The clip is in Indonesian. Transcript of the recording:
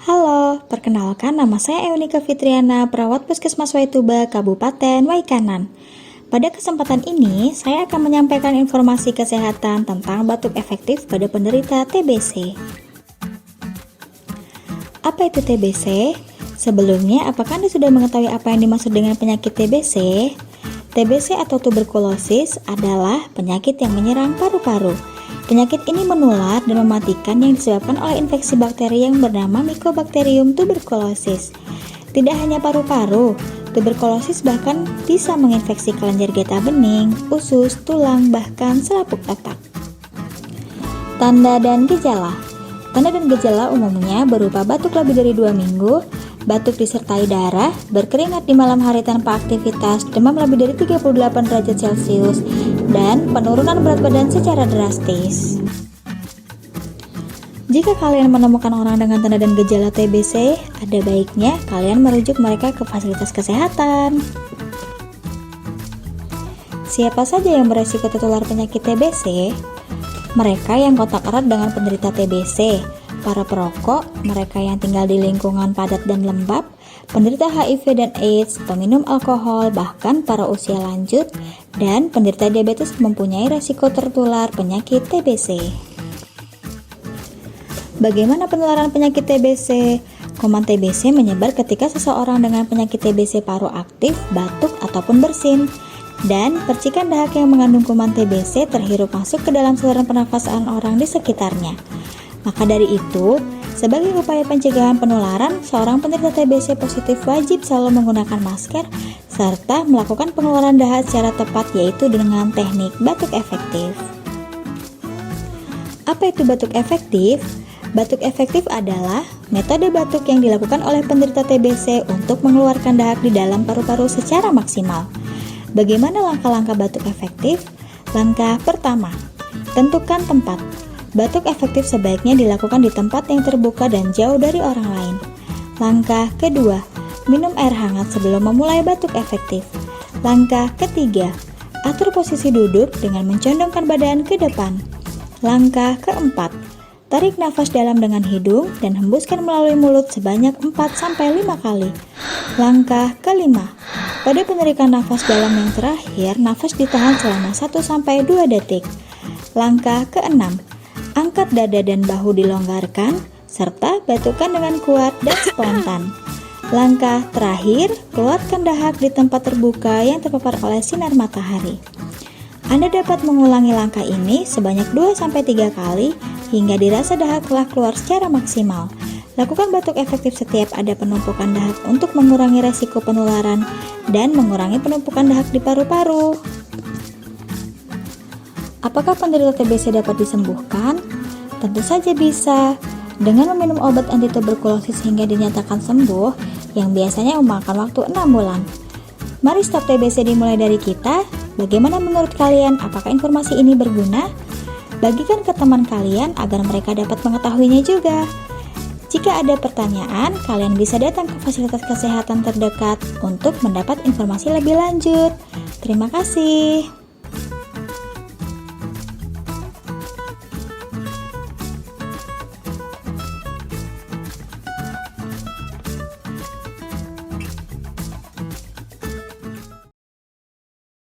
Halo, perkenalkan nama saya Eunika Fitriana, perawat Puskesmas Waituba, Kabupaten Waikanan. Pada kesempatan ini, saya akan menyampaikan informasi kesehatan tentang batuk efektif pada penderita TBC. Apa itu TBC? Sebelumnya, apakah Anda sudah mengetahui apa yang dimaksud dengan penyakit TBC? TBC atau tuberkulosis adalah penyakit yang menyerang paru-paru. Penyakit ini menular dan mematikan yang disebabkan oleh infeksi bakteri yang bernama Mycobacterium tuberculosis. Tidak hanya paru-paru, tuberkulosis bahkan bisa menginfeksi kelenjar getah bening, usus, tulang, bahkan selaput otak. Tanda dan gejala. Tanda dan gejala umumnya berupa batuk lebih dari 2 minggu, batuk disertai darah, berkeringat di malam hari tanpa aktivitas, demam lebih dari 38 derajat Celcius, dan penurunan berat badan secara drastis. Jika kalian menemukan orang dengan tanda dan gejala TBC, ada baiknya kalian merujuk mereka ke fasilitas kesehatan. Siapa saja yang beresiko tertular penyakit TBC? Mereka yang kontak erat dengan penderita TBC, para perokok, mereka yang tinggal di lingkungan padat dan lembab, penderita HIV dan AIDS, peminum alkohol, bahkan para usia lanjut, dan penderita diabetes mempunyai resiko tertular penyakit TBC. Bagaimana penularan penyakit TBC? Kuman TBC menyebar ketika seseorang dengan penyakit TBC paru aktif, batuk, ataupun bersin. Dan percikan dahak yang mengandung kuman TBC terhirup masuk ke dalam saluran pernafasan orang di sekitarnya. Maka dari itu, sebagai upaya pencegahan penularan, seorang penderita TBC positif wajib selalu menggunakan masker serta melakukan pengeluaran dahak secara tepat, yaitu dengan teknik batuk efektif. Apa itu batuk efektif? Batuk efektif adalah metode batuk yang dilakukan oleh penderita TBC untuk mengeluarkan dahak di dalam paru-paru secara maksimal. Bagaimana langkah-langkah batuk efektif? Langkah pertama, tentukan tempat. Batuk efektif sebaiknya dilakukan di tempat yang terbuka dan jauh dari orang lain. Langkah kedua, minum air hangat sebelum memulai batuk efektif. Langkah ketiga, atur posisi duduk dengan mencondongkan badan ke depan. Langkah keempat, tarik nafas dalam dengan hidung dan hembuskan melalui mulut sebanyak 4-5 kali. Langkah kelima, pada penarikan nafas dalam yang terakhir, nafas ditahan selama 1-2 detik. Langkah keenam, angkat dada dan bahu dilonggarkan, serta batukkan dengan kuat dan spontan. Langkah terakhir, keluarkan dahak di tempat terbuka yang terpapar oleh sinar matahari. Anda dapat mengulangi langkah ini sebanyak 2-3 kali hingga dirasa dahak telah keluar secara maksimal. Lakukan batuk efektif setiap ada penumpukan dahak untuk mengurangi resiko penularan dan mengurangi penumpukan dahak di paru-paru. Apakah penderita TBC dapat disembuhkan? Tentu saja bisa. Dengan meminum obat anti tuberkulosis hingga dinyatakan sembuh, yang biasanya memakan waktu 6 bulan. Mari stop TBC dimulai dari kita. Bagaimana menurut kalian? Apakah informasi ini berguna? Bagikan ke teman kalian agar mereka dapat mengetahuinya juga. Jika ada pertanyaan, kalian bisa datang ke fasilitas kesehatan terdekat untuk mendapat informasi lebih lanjut. Terima kasih.